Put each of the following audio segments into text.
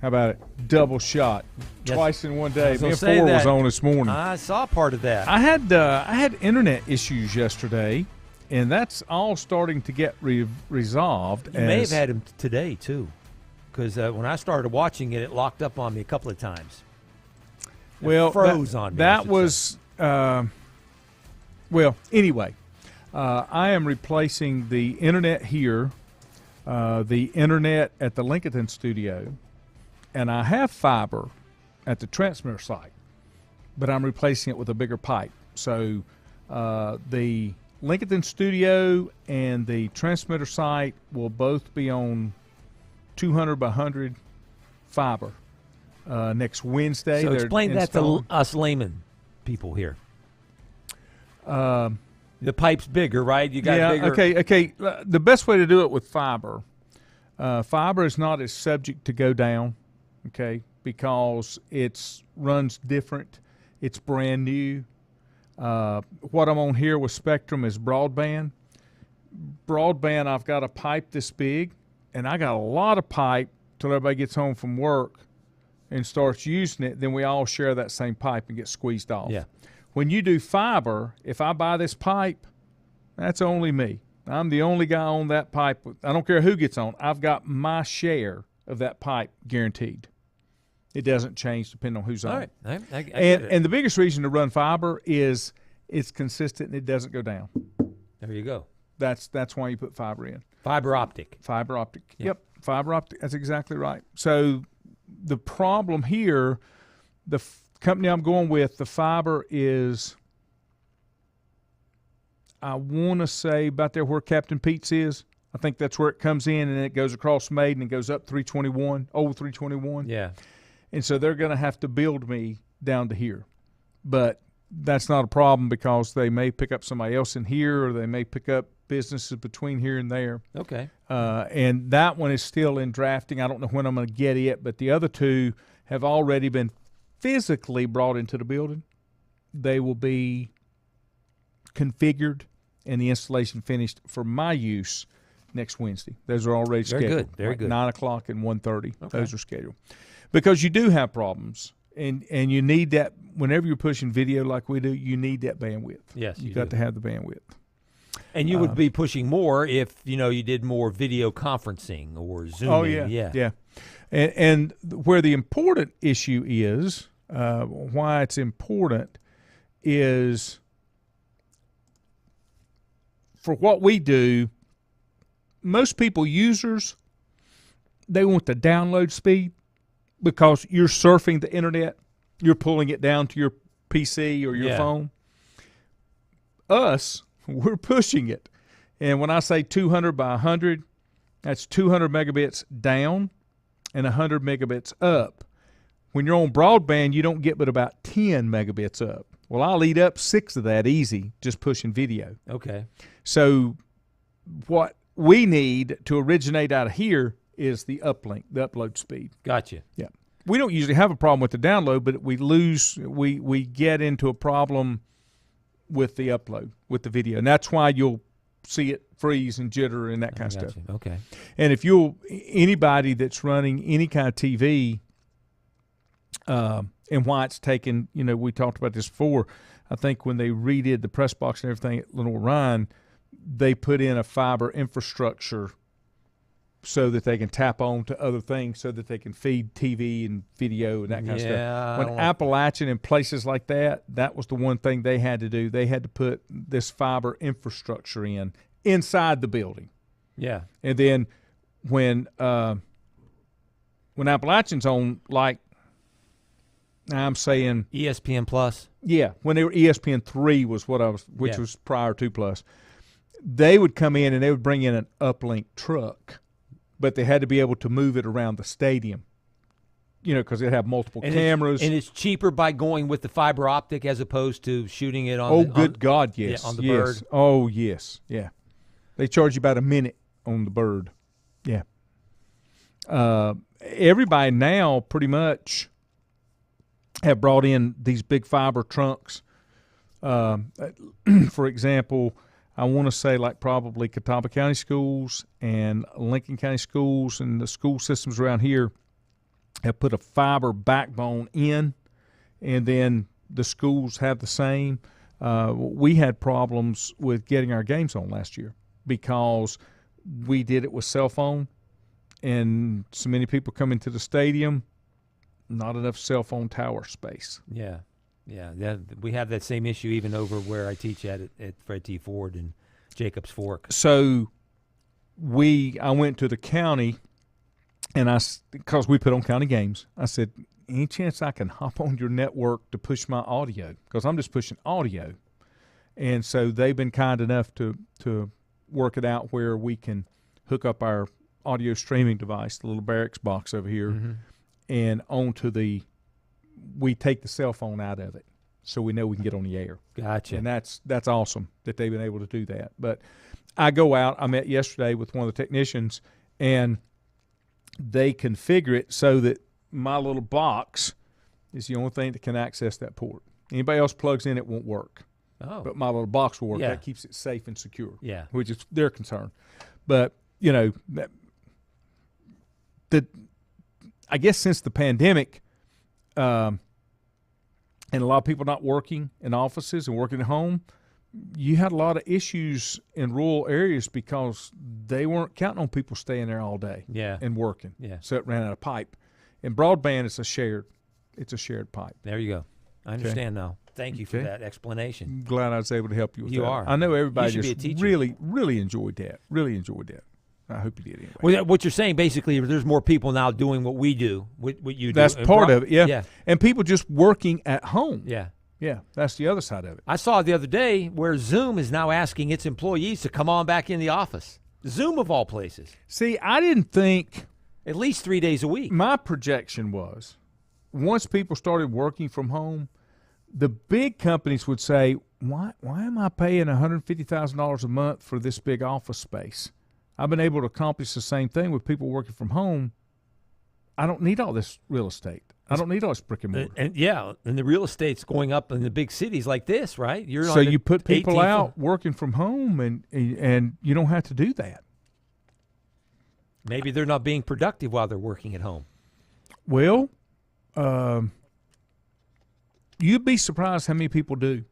How about it? Double shot, twice in one day. Me and say Four that. was on this morning. I saw part of that. I had internet issues yesterday, and that's all starting to get resolved. You may have had them today too, because when I started watching it, it locked up on me a couple of times. It froze on me. That was well. Anyway, I am replacing the internet here, the internet at the Lincoln studio. And I have fiber at the transmitter site, but I'm replacing it with a bigger pipe. So the Lincoln studio and the transmitter site will both be on 200 by 100 fiber next Wednesday. So explain that to us layman people here. The pipe's bigger, right? You got bigger. Okay. The best way to do it with fiber, fiber is not as subject to go down. Okay, because it runs different. It's brand new. What I'm on here with Spectrum is broadband. Broadband, I've got a pipe this big, and I got a lot of pipe till everybody gets home from work and starts using it. Then we all share that same pipe and get squeezed off. Yeah. When you do fiber, if I buy this pipe, that's only me. I'm the only guy on that pipe. I don't care who gets on. I've got my share of that pipe guaranteed. It doesn't change depending on who's on. All right. I get it. And the biggest reason to run fiber is it's consistent and it doesn't go down. There you go. That's why you put fiber in. Fiber optic. Fiber optic. Yep. Fiber optic. That's exactly right. So the problem here, the company I'm going with, the fiber is, I want to say about there where Captain Pete's is. I think that's where it comes in, and it goes across Maiden and goes up 321, old 321. Yeah. And so they're going to have to build me down to here. But that's not a problem because they may pick up somebody else in here, or they may pick up businesses between here and there. Okay. And that one is still in drafting. I don't know when I'm going to get it, but the other two have already been physically brought into the building. They will be configured and the installation finished for my use next Wednesday. Those are already scheduled. Very good. 9 o'clock and 1:30. Okay. Those are scheduled. Because you do have problems, and you need that. Whenever you're pushing video like we do, you need that bandwidth. Yes, You've got to have the bandwidth. And you would be pushing more if, you did more video conferencing or Zooming. Oh, yeah. And where the important issue is, why it's important is for what we do, most users, they want the download speed because you're surfing the internet. You're pulling it down to your PC or your phone. Us, we're pushing it. And when I say 200 by 100, that's 200 megabits down and 100 megabits up. When you're on broadband, you don't get but about 10 megabits up. Well, I'll eat up 6 of that easy just pushing video. Okay. So what we need to originate out of here is the uplink, the upload speed. Gotcha. Yeah. We don't usually have a problem with the download, but we get into a problem with the upload, with the video. And that's why you'll see it freeze and jitter and that kind of stuff. Okay. And if anybody that's running any kind of TV, and why it's taken, we talked about this before. I think when they redid the press box and everything at Little Ryan, they put in a fiber infrastructure so that they can tap on to other things, so that they can feed TV and video and that kind of stuff. When Appalachian and places like that, that was the one thing they had to do. They had to put this fiber infrastructure inside the building. Yeah. And then when Appalachian's on, like, I'm saying ESPN Plus. Yeah, when they were ESPN3 was which was prior to Plus. They would come in and they would bring in an uplink truck, but they had to be able to move it around the stadium. Because it have multiple cameras. And it's cheaper by going with the fiber optic as opposed to shooting it on. Oh, good God, yes. On the bird. Oh, yes, yeah. They charge you about a minute on the bird. Yeah. Everybody now pretty much have brought in these big fiber trunks. For example, I want to say like probably Catawba County schools and Lincoln County schools and the school systems around here have put a fiber backbone in, and then the schools have the same. We had problems with getting our games on last year because we did it with cell phone, and so many people come into the stadium, not enough cell phone tower space. Yeah. We have that same issue even over where I teach at Fred T. Ford and Jacobs Fork. So I went to the county, and because we put on county games, I said, any chance I can hop on your network to push my audio? Because I'm just pushing audio. And so they've been kind enough to work it out where we can hook up our audio streaming device, the little barracks box over here, and we take the cell phone out of it so we know we can get on the air. Gotcha. And that's awesome that they've been able to do that. But I go out. I met yesterday with one of the technicians, and they configure it so that my little box is the only thing that can access that port. Anybody else plugs in, it won't work. Oh. But my little box will work. Yeah. That keeps it safe and secure. Yeah. Which is their concern. But, I guess since the pandemic, and a lot of people not working in offices and working at home, you had a lot of issues in rural areas because they weren't counting on people staying there all day and working. Yeah. So it ran out of pipe. And broadband is a shared pipe. There you go. I understand now. Thank you for that explanation. I'm glad I was able to help you with that. You are. I know everybody You should just be a teacher. really, really enjoyed that. Really enjoyed that. I hope you did anyway. Well, what you're saying basically, there's more people now doing what we do, what you do. That's part of it, yeah. Yeah. And people just working at home. Yeah. Yeah, that's the other side of it. I saw the other day where Zoom is now asking its employees to come on back in the office. Zoom of all places. See, I didn't think at least 3 days a week. My projection was once people started working from home, the big companies would say, why am I paying $150,000 a month for this big office space? I've been able to accomplish the same thing with people working from home. I don't need all this real estate. I don't need all this brick and mortar. And the real estate's going up in the big cities like this, right? So you put people out working from home, and you don't have to do that. Maybe they're not being productive while they're working at home. Well, you'd be surprised how many people do.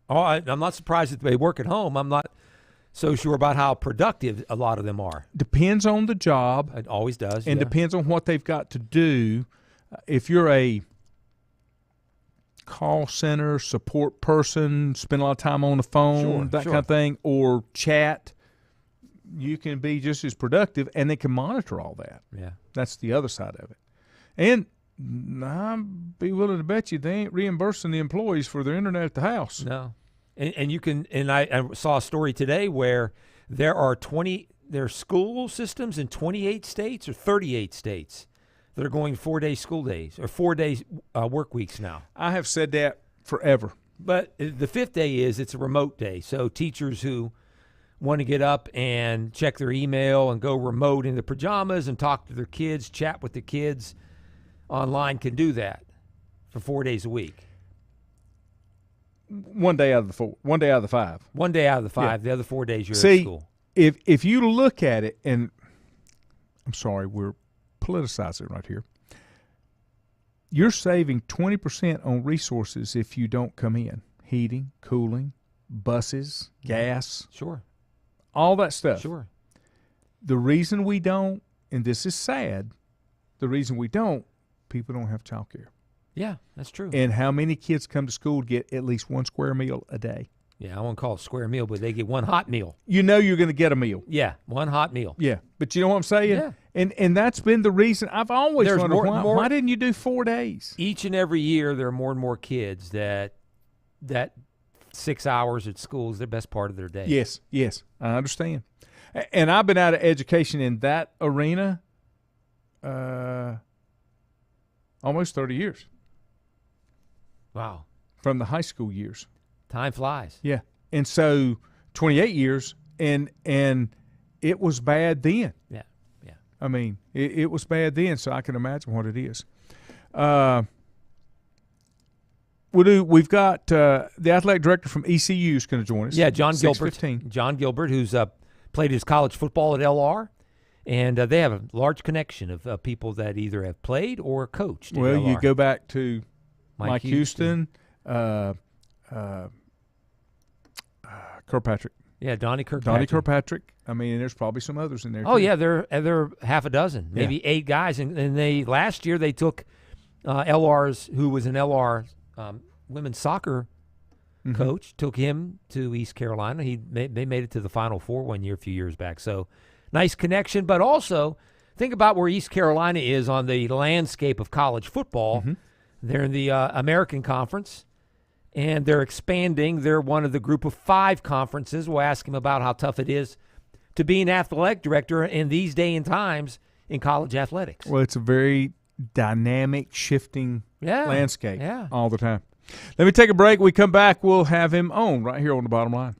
Oh, I'm not surprised that they work at home. I'm not so sure about how productive a lot of them are. Depends on the job. It always does. And depends on what they've got to do. If you're a call center support person, spend a lot of time on the phone, that kind of thing, or chat, you can be just as productive, and they can monitor all that. Yeah. That's the other side of it. And I'd be willing to bet you they ain't reimbursing the employees for their internet at the house. No. And you can, and I saw a story today where there are school systems in 28 states or 38 states that are going 4 day school days or 4 days work weeks now. I have said that forever. But the fifth day it's a remote day. So teachers who want to get up and check their email and go remote in their pajamas and talk to their kids, chat with the kids online can do that for 4 days a week. 1 day out of the 4. 1 day out of the 5. 1 day out of the 5. The other 4 days you're at school. If you look at it, and I'm sorry, we're politicizing right here. You're saving 20% on resources if you don't come in. Heating, cooling, buses, gas. Sure. All that stuff. Sure. The reason we don't, and this is sad, people don't have child care. Yeah, that's true. And how many kids come to school to get at least one square meal a day? Yeah, I won't call it square meal, but they get one hot meal. You know you're going to get a meal. Yeah, one hot meal. Yeah, but you know what I'm saying? Yeah. And that's been the reason. I've always wondered why didn't you do 4 days? Each and every year there are more and more kids that 6 hours at school is the best part of their day. Yes, I understand. And I've been out of education in that arena almost 30 years. Wow. From the high school years. Time flies. Yeah. And so 28 years, and it was bad then. Yeah. I mean, it was bad then, so I can imagine what it is. We've got the athletic director from ECU is going to join us. Yeah, John Gilbert. 6:15. John Gilbert, who's played his college football at LR And they have a large connection of people that either have played or coached. in Well, you LR. go back to Mike Houston, Kirkpatrick. Yeah, Donnie Donnie Kirkpatrick. Kirkpatrick. I mean, there's probably some others in there. Oh too. yeah, they're half a dozen, maybe 8 guys, and they last year they took LR's who was an LR women's soccer coach, took him to East Carolina. They made it to the Final Four one year a few years back. So nice connection, but also think about where East Carolina is on the landscape of college football. They're in the American Conference. And they're expanding. They're one of the group of 5 conferences. We'll ask him about how tough it is to be an athletic director in these day and times in college athletics. Well, it's a very dynamic, shifting landscape all the time. Let me take a break. We come back, we'll have him on right here on the Bottom Line.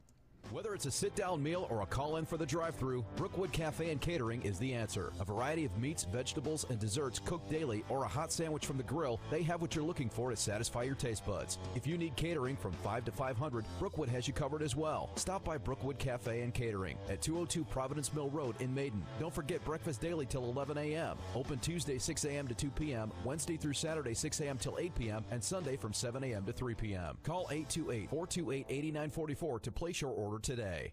Whether it's a sit-down meal or a call-in for the drive-thru, Brookwood Cafe and Catering is the answer. A variety of meats, vegetables, and desserts cooked daily, or a hot sandwich from the grill, they have what you're looking for to satisfy your taste buds. If you need catering from 5 to 500, Brookwood has you covered as well. Stop by Brookwood Cafe and Catering at 202 Providence Mill Road in Maiden. Don't forget breakfast daily till 11 a.m. Open Tuesday 6 a.m. to 2 p.m., Wednesday through Saturday 6 a.m. till 8 p.m., and Sunday from 7 a.m. to 3 p.m. Call 828-428-8944 to place your order today.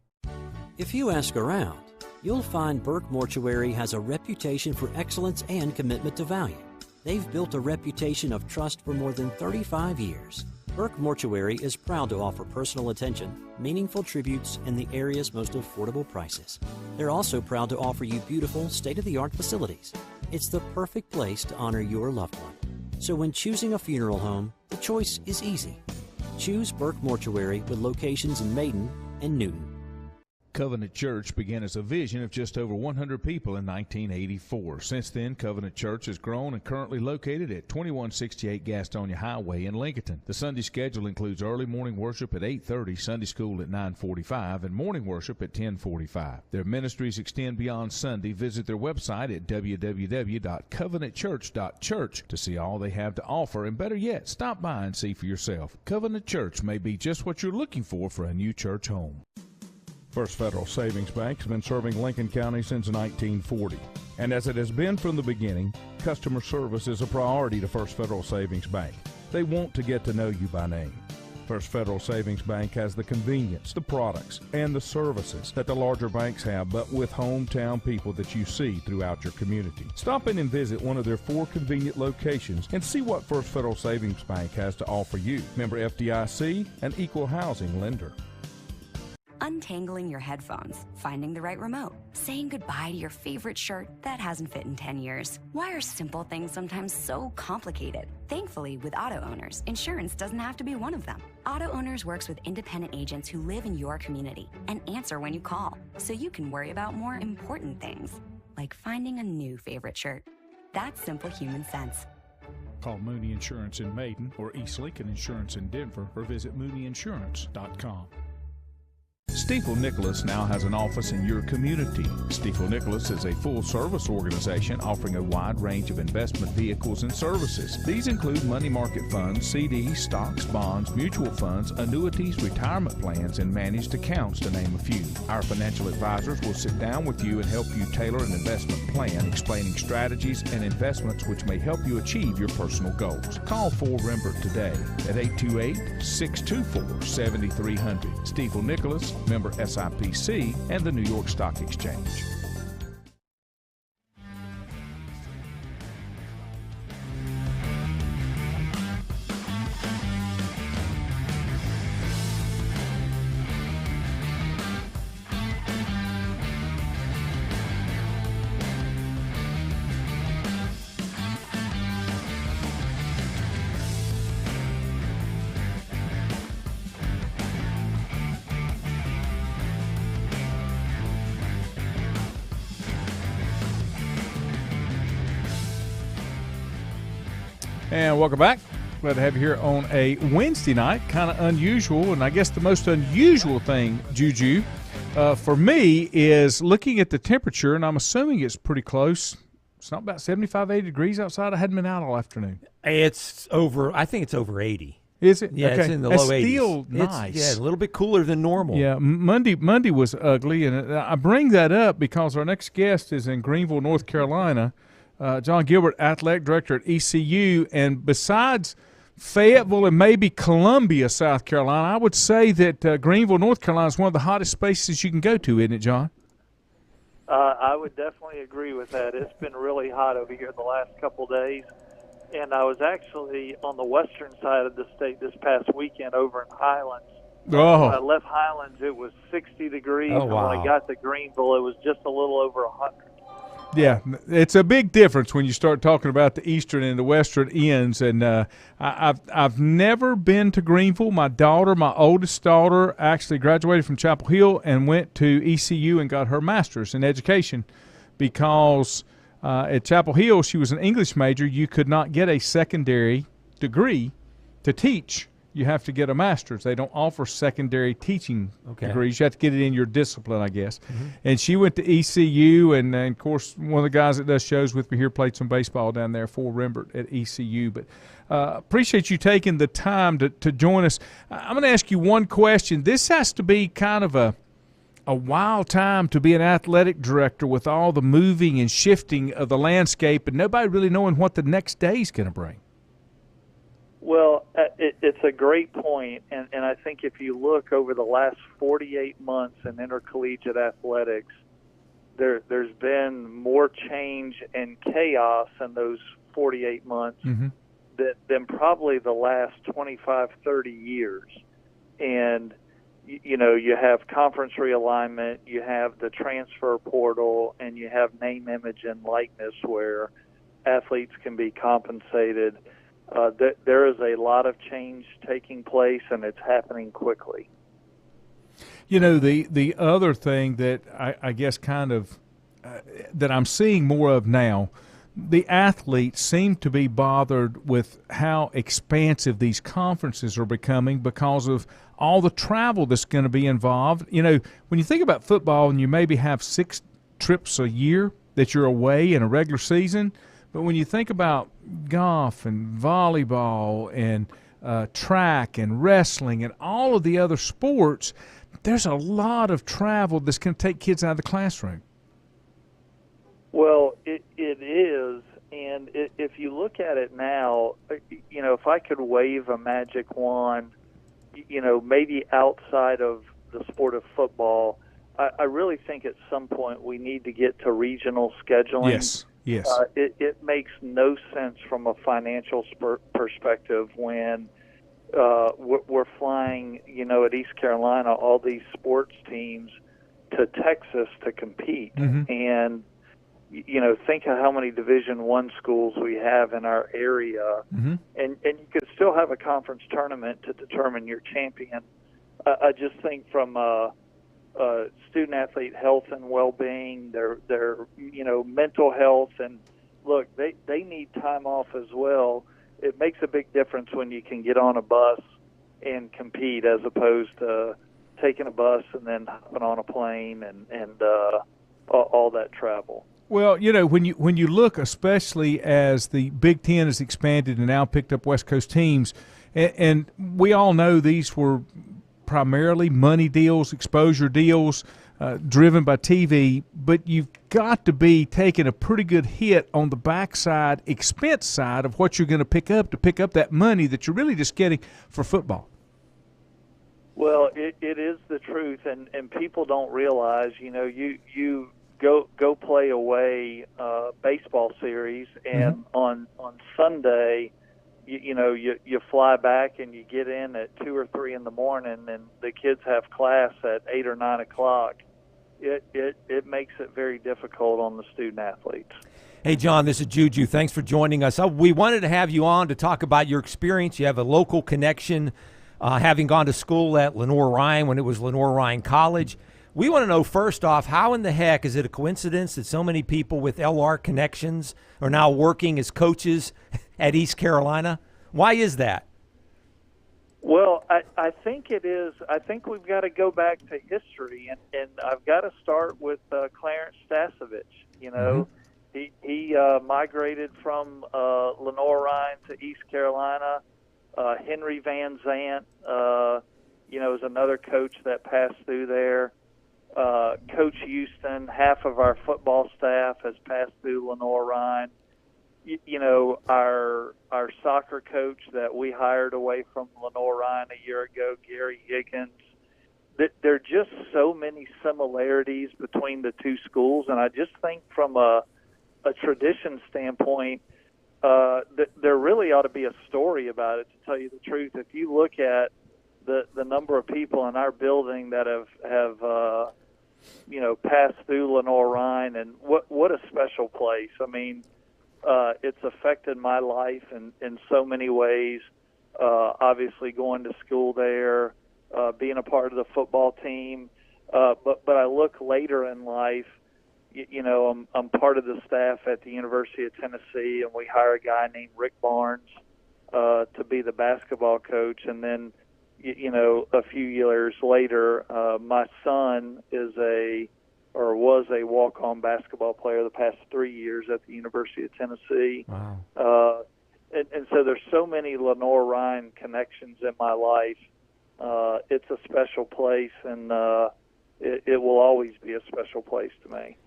If you ask around, you'll find Burke Mortuary has a reputation for excellence and commitment to value. They've built a reputation of trust for more than 35 years. Burke Mortuary is proud to offer personal attention, meaningful tributes, and the area's most affordable prices. They're also proud to offer you beautiful, state-of-the-art facilities. It's the perfect place to honor your loved one. So when choosing a funeral home, the choice is easy. Choose Burke Mortuary with locations in Maiden and Newton. Covenant Church began as a vision of just over 100 people in 1984. Since then, Covenant Church has grown and currently located at 2168 Gastonia Highway in Lincoln. The Sunday schedule includes early morning worship at 8:30, Sunday school at 9:45, and morning worship at 10:45. Their ministries extend beyond Sunday. Visit their website at www.covenantchurch.church to see all they have to offer, and better yet, stop by and see for yourself. Covenant Church may be just what you're looking for a new church home. First Federal Savings Bank has been serving Lincoln County since 1940. And as it has been from the beginning, customer service is a priority to First Federal Savings Bank. They want to get to know you by name. First Federal Savings Bank has the convenience, the products, and the services that the larger banks have, but with hometown people that you see throughout your community. Stop in and visit one of their 4 convenient locations and see what First Federal Savings Bank has to offer you. Member FDIC, an equal housing lender. Untangling your headphones, finding the right remote, saying goodbye to your favorite shirt that hasn't fit in 10 years. Why are simple things sometimes so complicated? Thankfully, with Auto Owners, insurance doesn't have to be one of them. Auto Owners works with independent agents who live in your community and answer when you call, so you can worry about more important things, like finding a new favorite shirt. That's simple human sense. Call Mooney Insurance in Maiden or East Lincoln Insurance in Denver or visit MooneyInsurance.com. Stifel Nicholas now has an office in your community. Stifel Nicholas is a full-service organization offering a wide range of investment vehicles and services. These include money market funds, CDs, stocks, bonds, mutual funds, annuities, retirement plans, and managed accounts, to name a few. Our financial advisors will sit down with you and help you tailor an investment plan, explaining strategies and investments which may help you achieve your personal goals. Call 4Rembert today at 828-624-7300. Stifel Nicholas, member SIPC, and the New York Stock Exchange. And welcome back. Glad to have you here on a Wednesday night. Kind of unusual, and I guess the most unusual thing, Juju, for me is looking at the temperature, and I'm assuming it's pretty close. It's not about 75, 80 degrees outside. I hadn't been out all afternoon. It's over. I think it's over 80. Is it? Yeah, okay. it's in the That's low 80s. still nice. Yeah, a little bit cooler than normal. Yeah, Monday was ugly, and I bring that up because our next guest is in Greenville, North Carolina. John Gilbert, athletic director at ECU, and besides Fayetteville and maybe Columbia, South Carolina, I would say that Greenville, North Carolina is one of the hottest spaces you can go to, isn't it, John? I would definitely agree with that. It's been really hot over here the last couple days. And I was actually on the western side of the state this past weekend over in Highlands. Oh. When I left Highlands, it was 60 degrees. Oh, And wow. when I got to Greenville, it was just a little over 100. Yeah, it's a big difference when you start talking about the eastern and the western ends. And I've never been to Greenville. My oldest daughter, actually graduated from Chapel Hill and went to ECU and got her master's in education because at Chapel Hill she was an English major. You could not get a secondary degree to teach. You have to get a master's. They don't offer secondary teaching degrees. You have to get it in your discipline, I guess. Mm-hmm. And she went to ECU, and of course, one of the guys that does shows with me here played some baseball down there for Rembert at ECU. But appreciate you taking the time to join us. I'm going to ask you one question. This has to be kind of a wild time to be an athletic director with all the moving and shifting of the landscape and nobody really knowing what the next day is going to bring. Well, it's a great point, and I think if you look over the last 48 months in intercollegiate athletics, there's been more change and chaos in those 48 months than probably the last 25, 30 years. And, you know, you have conference realignment, you have the transfer portal, and you have name, image, and likeness where athletes can be compensated. There is a lot of change taking place, and it's happening quickly. You know, the other thing that I guess kind of that I'm seeing more of now, the athletes seem to be bothered with how expansive these conferences are becoming because of all the travel that's going to be involved. You know, when you think about football and you maybe have 6 trips a year that you're away in a regular season, but when you think about golf and volleyball and track and wrestling and all of the other sports, there's a lot of travel that's going to take kids out of the classroom. Well, it is, and if you look at it now, you know, if I could wave a magic wand, you know, maybe outside of the sport of football, I really think at some point we need to get to regional scheduling. Yes. Yes. It makes no sense from a financial perspective when we're flying, you know, at East Carolina, all these sports teams to Texas to compete. Mm-hmm. And, you know, think of how many Division I schools we have in our area. Mm-hmm. And you could still have a conference tournament to determine your champion. I just think from student athlete health and well-being, their you know, mental health, and look, they need time off as well. It makes a big difference when you can get on a bus and compete as opposed to taking a bus and then hopping on a plane and all that travel. Well, you know, when you look, especially as the Big Ten has expanded and now picked up West Coast teams, and we all know these were primarily money deals, exposure deals, driven by TV, but you've got to be taking a pretty good hit on the backside, expense side of what you're going to pick up that money that you're really just getting for football. Well, it is the truth, and people don't realize, you know, you go play away baseball series, and on Sunday, you know, you fly back and you get in at 2 or 3 in the morning, and the kids have class at 8 or 9 o'clock. It makes it very difficult on the student athletes. Hey, John, this is Juju. Thanks for joining us. We wanted to have you on to talk about your experience. You have a local connection, having gone to school at Lenoir-Rhyne when it was Lenoir-Rhyne College. We want to know, first off, how in the heck is it a coincidence that so many people with LR connections are now working as coaches at East Carolina? Why is that? Well, I think it is. I think we've got to go back to history, and I've got to start with Clarence Stasevich. You know, he migrated from Lenoir-Rhyne to East Carolina. Henry Van Zant, is another coach that passed through there. Coach Houston, half of our football staff has passed through Lenore-Rhine. Our soccer coach that we hired away from Lenore-Rhine a year ago, Gary Higgins. There are just so many similarities between the two schools, and I just think from a tradition standpoint, there really ought to be a story about it, to tell you the truth. If you look at the number of people in our building that have passed through Lenore-Rhine, and what a special place. I mean, it's affected my life in so many ways. Obviously, going to school there, being a part of the football team, but I look later in life. I'm part of the staff at the University of Tennessee, and we hire a guy named Rick Barnes to be the basketball coach. And then, a few years later, my son was a walk-on basketball player the past 3 years at the University of Tennessee. Wow. And so there's so many Lenore-Rhine connections in my life. It's a special place, and it will always be a special place to me.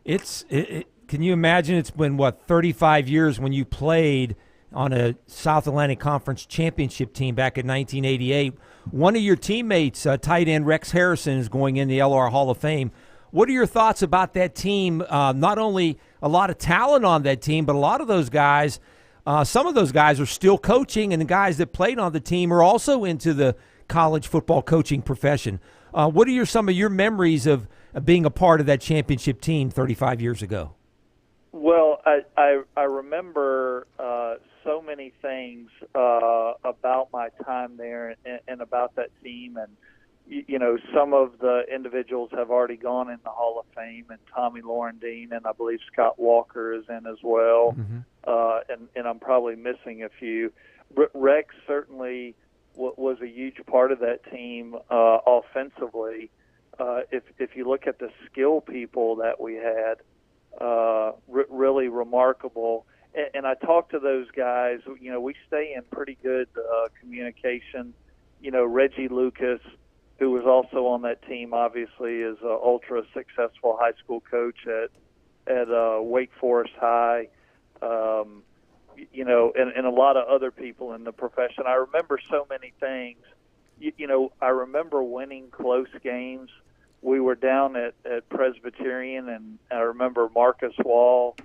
Can you imagine? It's been 35 years when you played on a South Atlantic Conference championship team back in 1988. One of your teammates, tight end Rex Harrison, is going in the LR Hall of Fame. What are your thoughts about that team? Not only a lot of talent on that team, but a lot of those guys, some of those guys are still coaching, and the guys that played on the team are also into the college football coaching profession. What are some of your memories of being a part of that championship team 35 years ago? Well, I remember so many things about my time there and about that team. And, some of the individuals have already gone in the Hall of Fame, and Tommy Laurendine, and I believe Scott Walker is in as well. Mm-hmm. And I'm probably missing a few. Rex certainly was a huge part of that team offensively. If you look at the skill people that we had, really remarkable. And I talk to those guys. We stay in pretty good communication. Reggie Lucas, who was also on that team, obviously is an ultra successful high school coach at Wake Forest High. And a lot of other people in the profession. I remember so many things. I remember winning close games. We were down at Presbyterian, and I remember Marcus Wall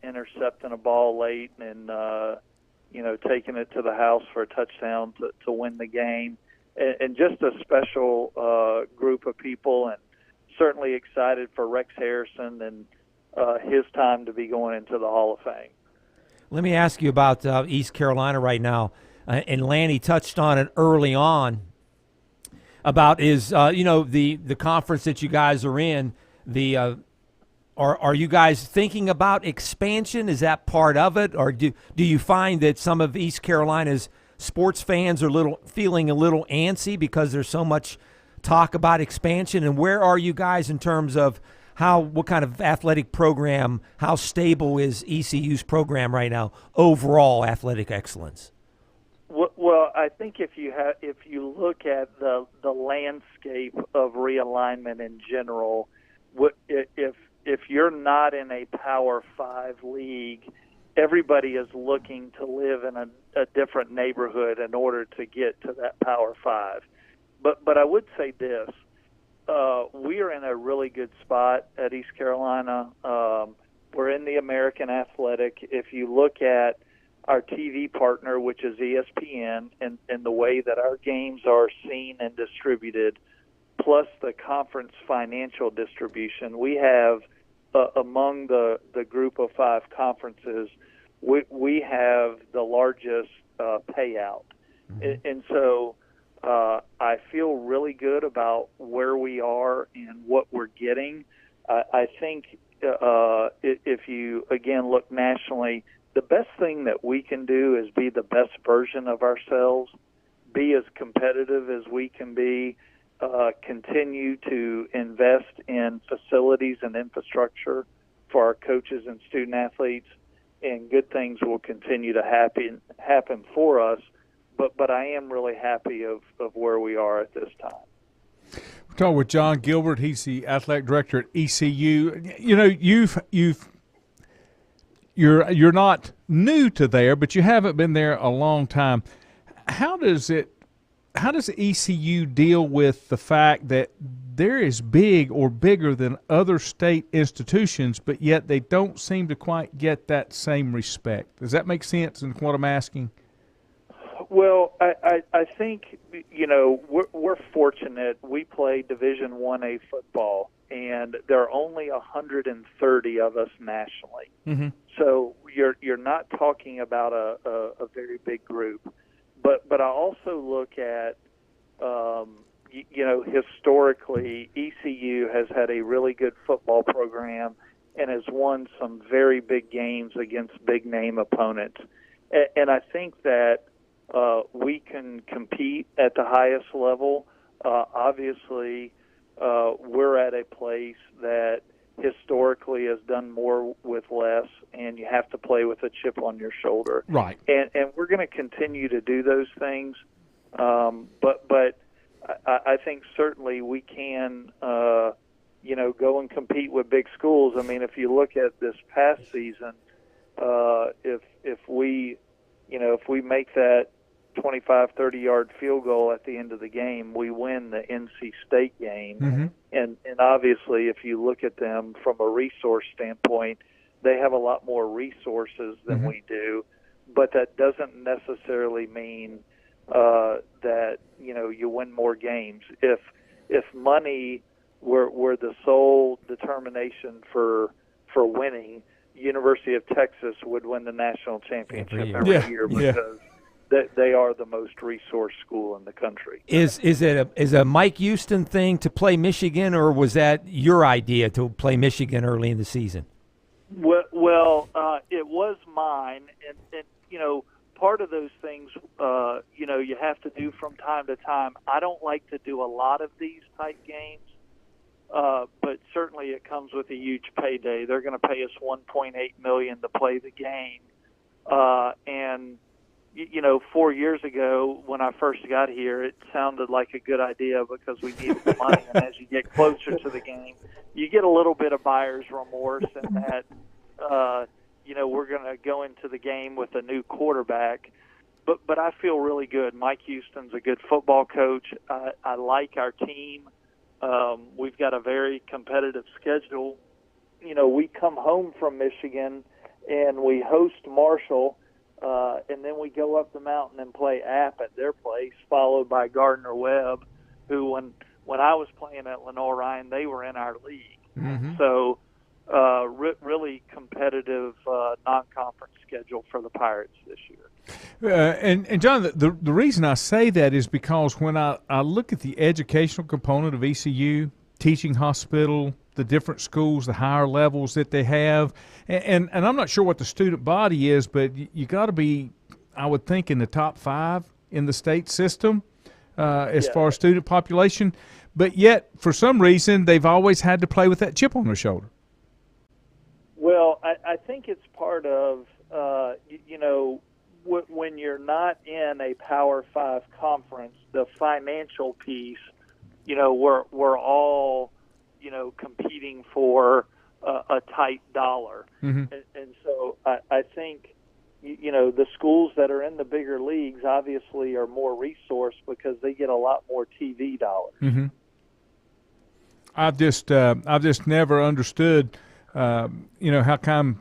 intercepting a ball late and, taking it to the house for a touchdown to win the game. And just a special group of people, and certainly excited for Rex Harrison and his time to be going into the Hall of Fame. Let me ask you about East Carolina right now, and Lanny touched on it early on about the conference that you guys are in. Are you guys thinking about expansion? Is that part of it, or do you find that some of East Carolina's sports fans are feeling a little antsy because there's so much talk about expansion? And where are you guys in terms of what kind of athletic program, how stable is ECU's program right now, overall athletic excellence? Well, I think if you look at the landscape of realignment in general, if you're not in a Power 5 league, everybody is looking to live in a different neighborhood in order to get to that Power 5. But I would say this. We are in a really good spot at East Carolina. We're in the American Athletic. If you look at our TV partner, which is ESPN, and the way that our games are seen and distributed, plus the conference financial distribution, we have, among the group of 5 conferences, we have the largest payout. Mm-hmm. And so I feel really good about where we are and what we're getting. I think if you, again, look nationally, the best thing that we can do is be the best version of ourselves, be as competitive as we can be, continue to invest in facilities and infrastructure for our coaches and student athletes, and good things will continue to happen for us. but I am really happy of where we are at this time. We're talking with John Gilbert. He's the athletic director at ECU. You know, you're not new to there, but you haven't been there a long time. How does ECU deal with the fact that they're as big or bigger than other state institutions, but yet they don't seem to quite get that same respect? Does that make sense in what I'm asking? Well, I think, you know, we're fortunate. We play Division 1A football, and there are only 130 of us nationally. Mm-hmm. So you're not talking about a very big group. But I also look at, you know, historically, ECU has had a really good football program and has won some very big games against big-name opponents. And I think that we can compete at the highest level. Obviously, we're at a place that historically has done more with less, and you have to play with a chip on your shoulder. Right. And we're going to continue to do those things. But I think certainly we can, you know, go and compete with big schools. I mean, if you look at this past season, if we make that 25, 30-yard field goal at the end of the game, we win the NC State game. Mm-hmm. And obviously, if you look at them from a resource standpoint, they have a lot more resources than mm-hmm. we do. But that doesn't necessarily mean that, you know, you win more games. If money were the sole determination for winning, University of Texas would win the national championship every year because they are the most resourced school in the country. Is it a Mike Houston thing to play Michigan, or was that your idea to play Michigan early in the season? Well, it was mine, and you know, part of those things, you know, you have to do from time to time. I don't like to do a lot of these type games, but certainly it comes with a huge payday. They're going to pay us $1.8 million to play the game, and you know, 4 years ago when I first got here, it sounded like a good idea because we needed the money. And as you get closer to the game, you get a little bit of buyer's remorse in that, you know, we're going to go into the game with a new quarterback. But I feel really good. Mike Houston's a good football coach. I like our team. We've got a very competitive schedule. You know, we come home from Michigan and we host Marshall. And then we go up the mountain and play App at their place, followed by Gardner-Webb, who, when I was playing at Lenoir-Rhyne, they were in our league. Mm-hmm. So really competitive non-conference schedule for the Pirates this year. And John, the reason I say that is because when I look at the educational component of ECU, teaching hospital, the different schools, the higher levels that they have, and I'm not sure what the student body is, but you got to be, I would think, in the top 5 in the state system as far as student population. But yet, for some reason, they've always had to play with that chip on their shoulder. Well, I think it's part of, you know, when you're not in a Power 5 conference, the financial piece, you know, we're all, you know, competing for a tight dollar. Mm-hmm. And so I think, you know, the schools that are in the bigger leagues obviously are more resourced because they get a lot more TV dollars. Mm-hmm. I've just never understood, you know, how kind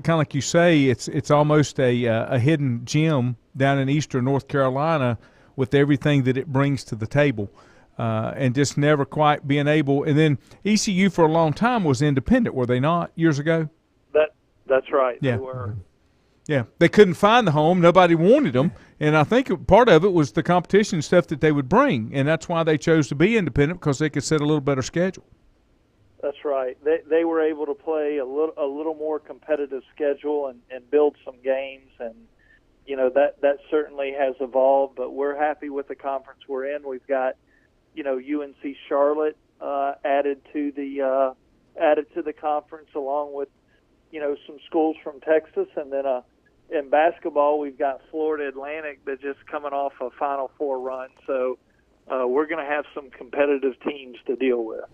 of like you say, it's almost a hidden gem down in eastern North Carolina with everything that it brings to the table. And just never quite being able. And then ECU for a long time was independent, were they not, years ago? That's right. Yeah. They were. Yeah, they couldn't find the home. Nobody wanted them. And I think part of it was the competition stuff that they would bring. And that's why they chose to be independent, because they could set a little better schedule. That's right. They were able to play a little more competitive schedule and build some games. And, you know, that certainly has evolved. But we're happy with the conference we're in. We've got, you know, UNC Charlotte added to the conference, along with, you know, some schools from Texas, and then a in basketball, we've got Florida Atlantic that's just coming off a Final Four run. So we're going to have some competitive teams to deal with.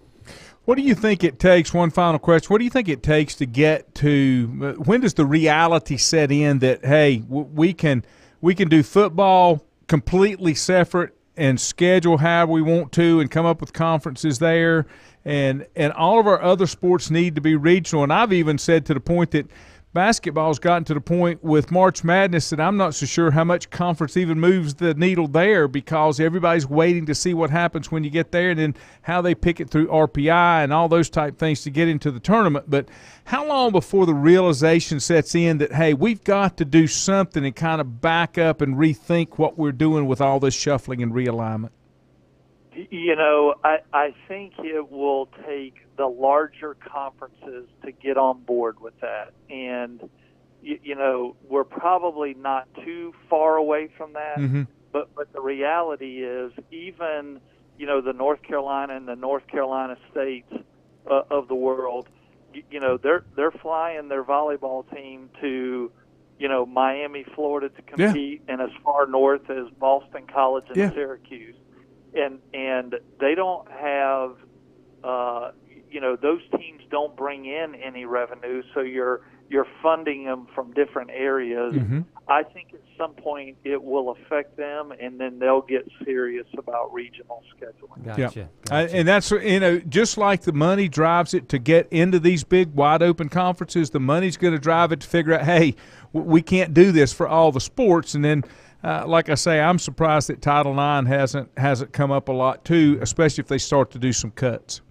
What do you think it takes, one final question, what do you think it takes to get to when does the reality set in that, hey, we can do football completely separate and schedule how we want to and come up with conferences there, and all of our other sports need to be regional? And I've even said to the point that basketball's gotten to the point with March Madness that I'm not so sure how much conference even moves the needle there, because everybody's waiting to see what happens when you get there and then how they pick it through RPI and all those type things to get into the tournament. But how long before the realization sets in that, hey, we've got to do something and kind of back up and rethink what we're doing with all this shuffling and realignment? You know, I think it will take the larger conferences to get on board with that. And, you know, we're probably not too far away from that. Mm-hmm. But the reality is even, you know, the North Carolina and the North Carolina states of the world, you know, they're flying their volleyball team to, you know, Miami, Florida to compete, and as far north as Boston College and Syracuse. And they don't have, you know, those teams don't bring in any revenue, so you're funding them from different areas. Mm-hmm. I think at some point it will affect them, and then they'll get serious about regional scheduling. Gotcha. And that's, you know, just like the money drives it to get into these big wide open conferences, the money's going to drive it to figure out, hey, we can't do this for all the sports. And then like I say, I'm surprised that Title IX hasn't come up a lot too, especially if they start to do some cuts.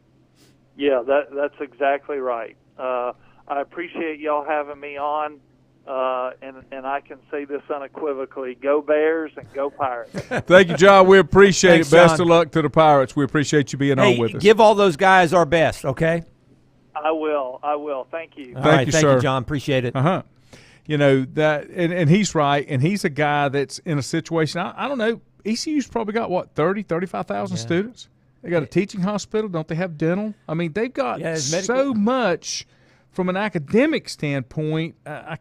Yeah, that's exactly right. I appreciate y'all having me on, and I can say this unequivocally: go Bears and go Pirates. Thank you, John. We appreciate Thanks, it. Best John. of luck to the Pirates. We appreciate you being on with us. Give all those guys our best, okay? I will. Thank you. Thank you, sir. John. Appreciate it. Uh-huh. You know, that, and he's right, and he's a guy that's in a situation, I don't know, ECU's probably got, 35,000 students? They got a teaching hospital. Don't they have dental? I mean, they've got so much from an academic standpoint. I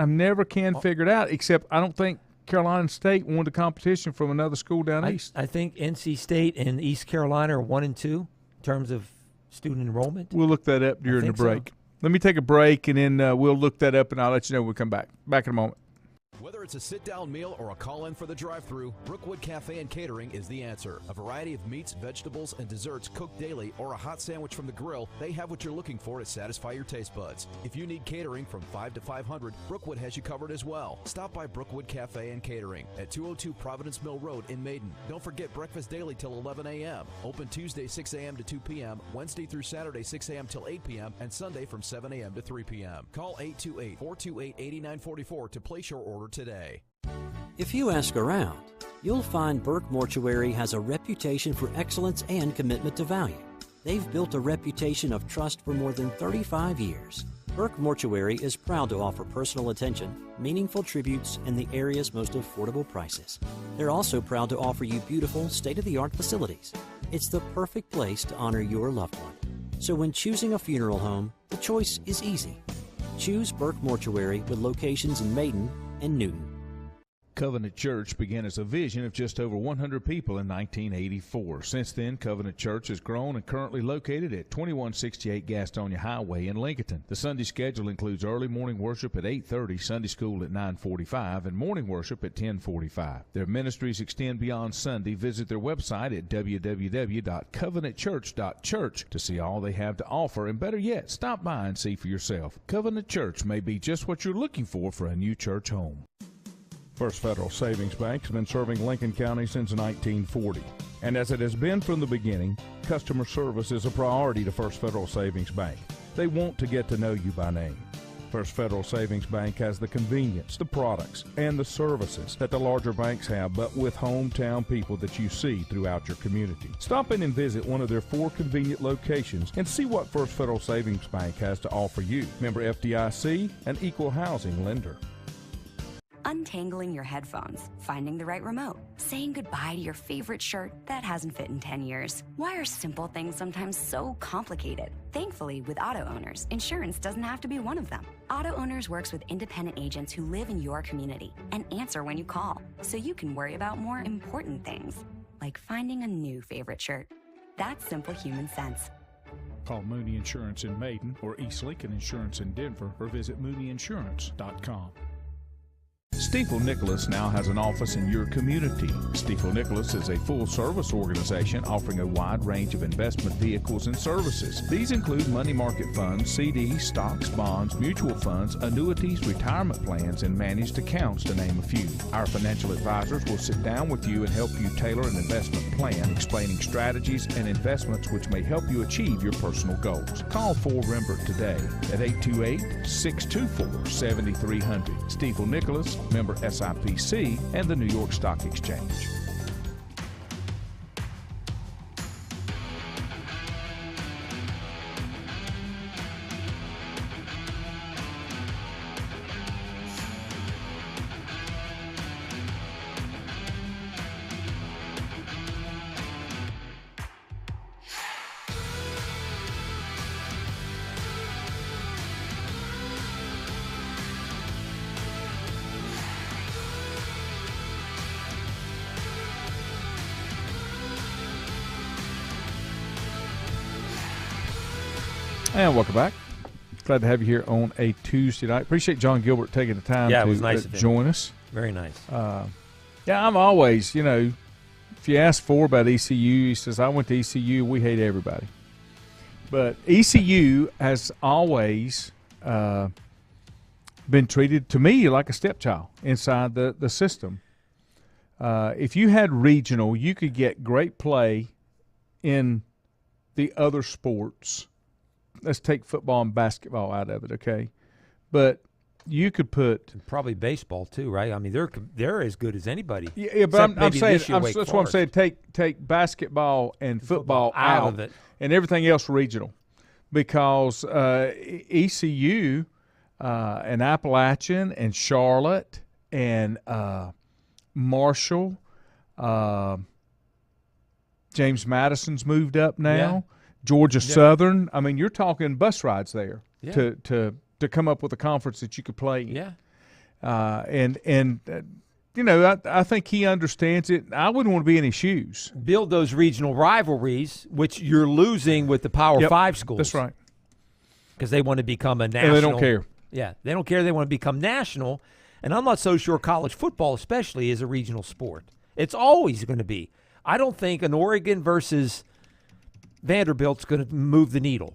never can figure it out, except I don't think Carolina State won the competition from another school down east. I think NC State and East Carolina are 1 and 2 in terms of student enrollment. We'll look that up during the break. So. Let me take a break, and then we'll look that up, and I'll let you know when we come back. Back in a moment. Whether it's a sit-down meal or a call-in for the drive-thru, Brookwood Cafe and Catering is the answer. A variety of meats, vegetables, and desserts cooked daily, or a hot sandwich from the grill, they have what you're looking for to satisfy your taste buds. If you need catering from 5 to 500, Brookwood has you covered as well. Stop by Brookwood Cafe and Catering at 202 Providence Mill Road in Maiden. Don't forget breakfast daily till 11 a.m. Open Tuesday 6 a.m. to 2 p.m., Wednesday through Saturday 6 a.m. till 8 p.m., and Sunday from 7 a.m. to 3 p.m. Call 828-428-8944 to place your order today. If you ask around, you'll find Burke Mortuary has a reputation for excellence and commitment to value. They've built a reputation of trust for more than 35 years. Burke Mortuary is proud to offer personal attention, meaningful tributes, and the area's most affordable prices. They're also proud to offer you beautiful, state-of-the-art facilities. It's the perfect place to honor your loved one. So when choosing a funeral home, the choice is easy. Choose Burke Mortuary with locations in Maiden and Newton. Covenant Church began as a vision of just over 100 people in 1984. Since then, Covenant Church has grown and currently located at 2168 Gastonia Highway in Lincoln. The Sunday schedule includes early morning worship at 8:30, Sunday school at 9:45, and morning worship at 10:45. Their ministries extend beyond Sunday. Visit their website at www.covenantchurch.church to see all they have to offer, and better yet, stop by and see for yourself. Covenant Church may be just what you're looking for a new church home. First Federal Savings Bank has been serving Lincoln County since 1940. And as it has been from the beginning, customer service is a priority to First Federal Savings Bank. They want to get to know you by name. First Federal Savings Bank has the convenience, the products, and the services that the larger banks have, but with hometown people that you see throughout your community. Stop in and visit one of their 4 convenient locations and see what First Federal Savings Bank has to offer you. Member FDIC, an equal housing lender. Untangling your headphones, finding the right remote, saying goodbye to your favorite shirt that hasn't fit in 10 years. Why are simple things sometimes so complicated? Thankfully, with auto owners, insurance doesn't have to be one of them. Auto Owners works with independent agents who live in your community and answer when you call, so you can worry about more important things, like finding a new favorite shirt. That's simple human sense. Call Mooney Insurance in Maiden or East Lincoln Insurance in Denver or visit MooneyInsurance.com. Stifel Nicholas now has an office in your community. Stifel Nicholas is a full-service organization offering a wide range of investment vehicles and services. These include money market funds, CDs, stocks, bonds, mutual funds, annuities, retirement plans, and managed accounts, to name a few. Our financial advisors will sit down with you and help you tailor an investment plan, explaining strategies and investments which may help you achieve your personal goals. Call 4Rembert today at 828-624-7300. Stifel Nicholas, member SIPC, and the New York Stock Exchange. And welcome back. Glad to have you here on a Tuesday night. Appreciate John Gilbert taking the time Yeah, it to was nice of him. join us. Very nice. Yeah, I'm always, if you ask Ford about ECU, he says, I went to ECU, we hate everybody. But ECU has always been treated, to me, like a stepchild inside the system. If you had regional, you could get great play in the other sports. Let's take football and basketball out of it, okay? But you could put Probably baseball too, right? I mean, they're as good as anybody. yeah, but I'm maybe saying this year Wake that's what I'm Forest. saying. Take basketball and football out of it. and everything else regional, because ECU and Appalachian and Charlotte and Marshall, James Madison's moved up now. Yeah. Georgia Southern. I mean, you're talking bus rides there Yeah. to come up with a conference that you could play in. Yeah. I think he understands it. I wouldn't want to be in his shoes. Build those regional rivalries, which you're losing with the Power Yep, 5 schools. That's right. Because they want to become a national. And they don't care. Yeah, they don't care. They want to become national. And I'm not so sure college football especially is a regional sport. It's always going to be. I don't think an Oregon versus Vanderbilt's going to move the needle.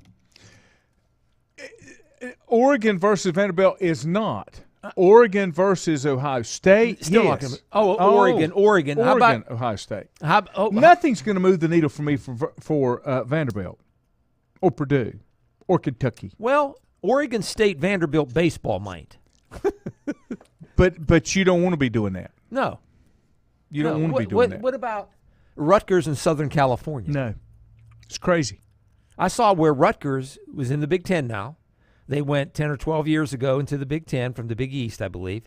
Oregon versus Vanderbilt is not. Oregon versus Ohio State. Still yes. not gonna, Oregon. How about Ohio State? Nothing. Nothing's going to move the needle for me for Vanderbilt or Purdue or Kentucky. Well, Oregon State Vanderbilt baseball might. But you don't want to be doing that. No. You don't want to be doing what, that. What about Rutgers in Southern California? No. It's crazy. I saw where Rutgers was in the Big Ten now. They went 10 or 12 years ago into the Big Ten from the Big East, I believe.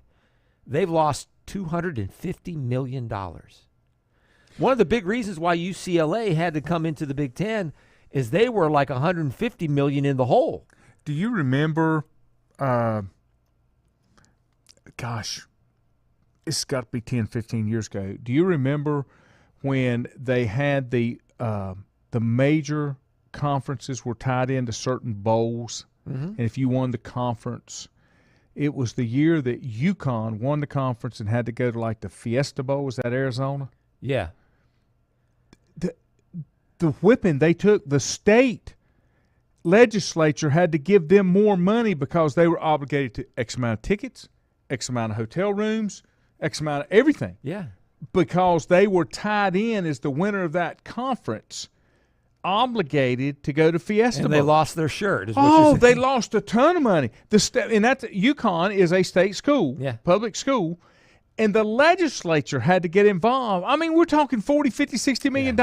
They've lost $250 million. One of the big reasons why UCLA had to come into the Big Ten is they were like $150 million in the hole. Do you remember, it's got to be 10, 15 years ago. Do you remember when they had the major conferences were tied into certain bowls? Mm-hmm. And if you won the conference, it was the year that UConn won the conference and had to go to like the Fiesta Bowl. Was that Arizona? Yeah. The whipping they took, the state legislature had to give them more money because they were obligated to X amount of tickets, X amount of hotel rooms, X amount of everything. Yeah. Because they were tied in as the winner of that conference, obligated to go to Fiesta Bowl. And they lost their shirt. Is what Oh, you're they saying. lost a ton of money. And that's UConn is a state school, Yeah. public school, and the legislature had to get involved. I mean, we're talking $40, $50, $60 million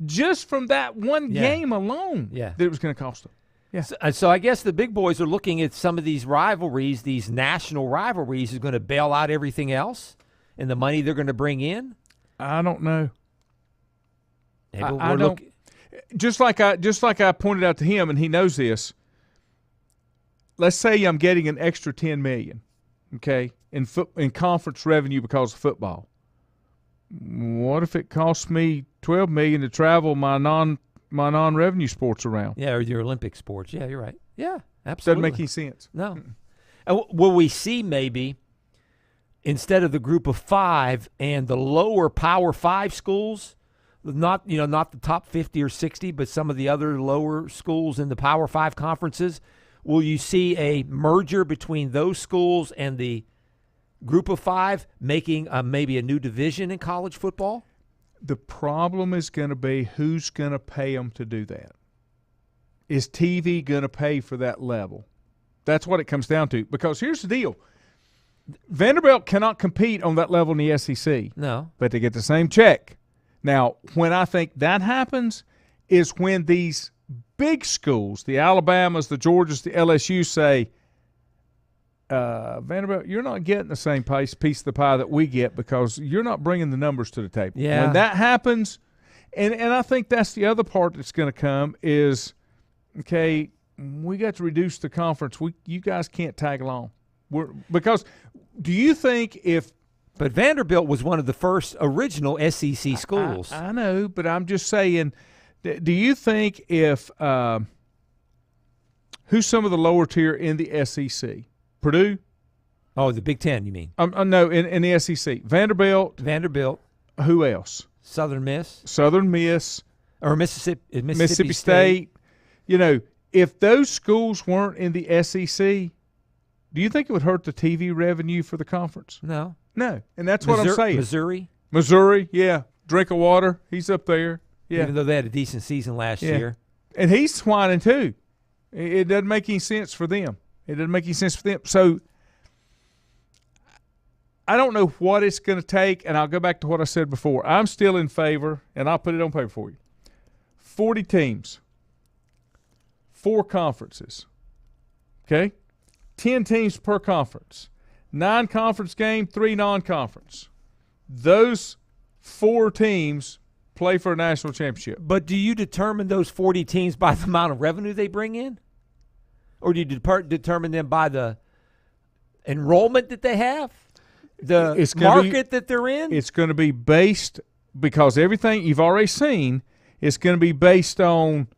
just from that one Yeah. game alone Yeah. that it was going to cost them. Yeah. So I guess the big boys are looking at some of these rivalries, these national rivalries, is going to bail out everything else and the money they're going to bring in. I don't know. Maybe I don't. Just like I pointed out to him, and he knows this. Let's say I'm getting an extra $10 million, okay, in conference revenue because of football. What if it costs me $12 million to travel my non-revenue sports around? Yeah, or your Olympic sports. Yeah, you're right. Yeah, absolutely. Doesn't make any sense. No. Will we see maybe instead of the group of 5 and the lower Power 5 schools, not the top 50 or 60, but some of the other lower schools in the Power 5 conferences, will you see a merger between those schools and the group of 5 making maybe a new division in college football? The problem is going to be who's going to pay them to do that. Is TV going to pay for that level? That's what it comes down to. Because here's the deal. Vanderbilt cannot compete on that level in the SEC. No. But they get the same check. Now, when I think that happens is when these big schools, the Alabamas, the Georgias, the LSU say, Vanderbilt, you're not getting the same piece of the pie that we get because you're not bringing the numbers to the table. Yeah. When that happens, and I think that's the other part that's going to come is, okay, we got to reduce the conference. You guys can't tag along. Because do you think if – but Vanderbilt was one of the first original SEC schools. I know, but I'm just saying, do you think if who's some of the lower tier in the SEC? Purdue? Oh, the Big Ten, you mean? No, in the SEC. Vanderbilt. Who else? Southern Miss. Or Mississippi State. If those schools weren't in the SEC, do you think it would hurt the TV revenue for the conference? No. No, and that's what I'm saying. Missouri, yeah. Drink of water, he's up there. Yeah. Even though they had a decent season last year. And he's whining too. It doesn't make any sense for them. So I don't know what it's going to take, and I'll go back to what I said before. I'm still in favor, and I'll put it on paper for you. 40 teams, 4 conferences, okay? 10 teams per conference. 9 conference game, 3 non-conference. Those 4 teams play for a national championship. But do you determine those 40 teams by the amount of revenue they bring in? Or do you determine them by the enrollment that they have? The market that they're in? It's going to be based, because everything you've already seen, it's going to be based on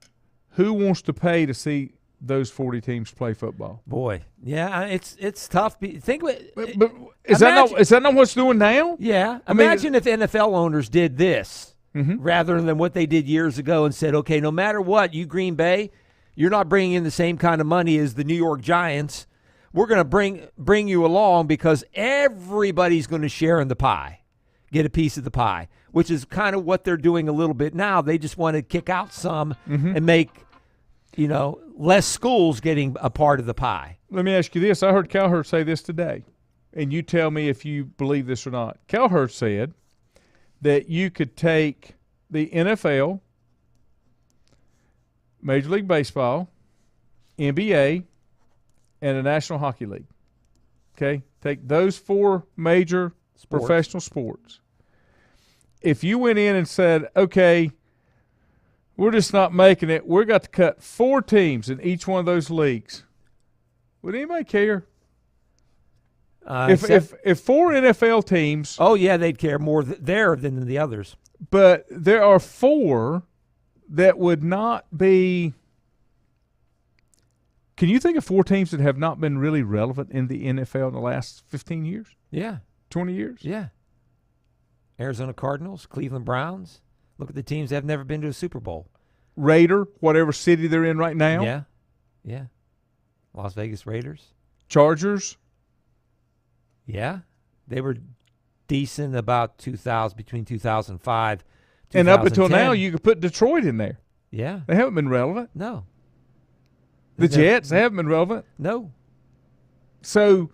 who wants to pay to see those 40 teams play football. Boy, yeah, it's tough. Think, but is that not what's doing now? Yeah, imagine if NFL owners did this rather than what they did years ago and said, okay, no matter what, you Green Bay, you're not bringing in the same kind of money as the New York Giants. We're going to bring you along because everybody's going to share in the pie, get a piece of the pie, which is kind of what they're doing a little bit now. They just want to kick out some and make, less schools getting a part of the pie. Let me ask you this. I heard Cowherd say this today, and you tell me if you believe this or not. Cowherd said that you could take the NFL, Major League Baseball, NBA, and the National Hockey League. Okay? Take those 4 major professional sports. If you went in and said, okay, we're just not making it, we've got to cut 4 teams in each one of those leagues, would anybody care? If 4 NFL teams. Oh, yeah, they'd care more there than the others. But there are 4 that would not be. Can you think of 4 teams that have not been really relevant in the NFL in the last 15 years? Yeah. 20 years? Yeah. Arizona Cardinals, Cleveland Browns. Look at the teams that have never been to a Super Bowl. Raider, whatever city they're in right now. Yeah. Yeah. Las Vegas Raiders. Chargers. Yeah. They were decent about between 2005 and up until now, you could put Detroit in there. Yeah. They haven't been relevant. No. The Jets, they haven't been relevant. No. So,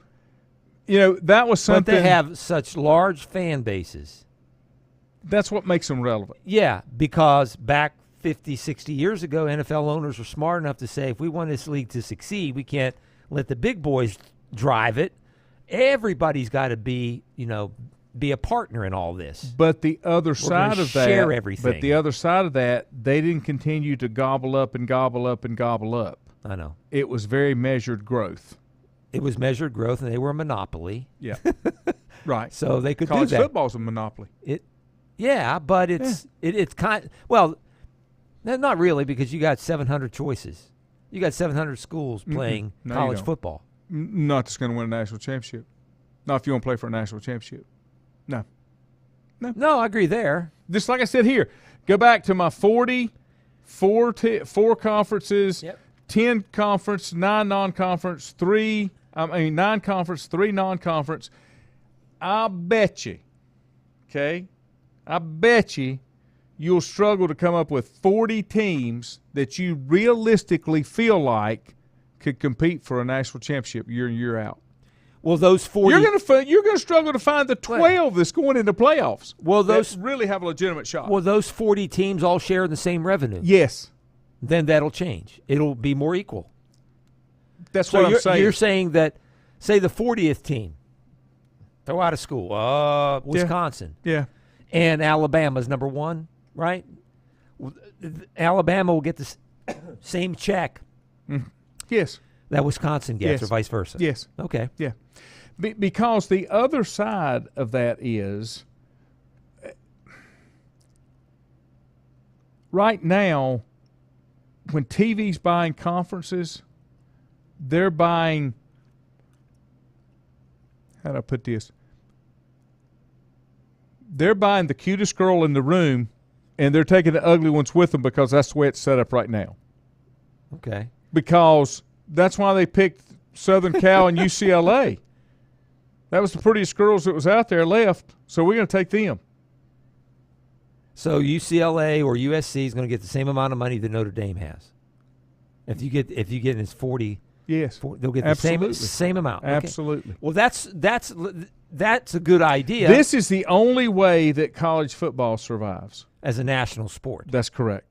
that was something. But they have such large fan bases. That's what makes them relevant. Yeah, because back 50, 60 years ago, NFL owners were smart enough to say, if we want this league to succeed, we can't let the big boys drive it. Everybody's got to be a partner in all this. But the other side of that, share everything. But the other side of that, they didn't continue to gobble up and gobble up and gobble up. I know. It was very measured growth. It was measured growth, and they were a monopoly. Yeah. Right. So they could College do that. football's a monopoly. But it's kind. Well, not really, because you got 700 choices. You got 700 schools playing college football. Not that's going to win a national championship. Not if you want to play for a national championship. No, I agree there. Just like I said here, go back to my 4 conferences, 10 conference, 9 non-conference, 9 conference, 3 non-conference. I bet you, you'll struggle to come up with 40 teams that you realistically feel like could compete for a national championship year in, year out. Well, those 40 you're going to struggle to find the 12 that's going into playoffs. Well, those that really have a legitimate shot. Well, those 40 teams all share the same revenue. Yes. Then that'll change. It'll be more equal. That's what I'm saying. You're saying that, say, the 40th team, they're out of school. Wisconsin. Yeah. And Alabama's number 1, right? Alabama will get the same check. Yes. That Wisconsin gets, or vice versa. Yes. Okay. Yeah. Because the other side of that is, right now, when TV's buying conferences, they're buying, how do I put this? They're buying the cutest girl in the room, and they're taking the ugly ones with them because that's the way it's set up right now. Okay. Because that's why they picked Southern Cal and UCLA. That was the prettiest girls that was out there left, so we're going to take them. So UCLA or USC is going to get the same amount of money that Notre Dame has. If you get this 40, yes, they'll get the same amount. Okay. Absolutely. Well, that's a good idea. This is the only way that college football survives as a national sport. That's correct.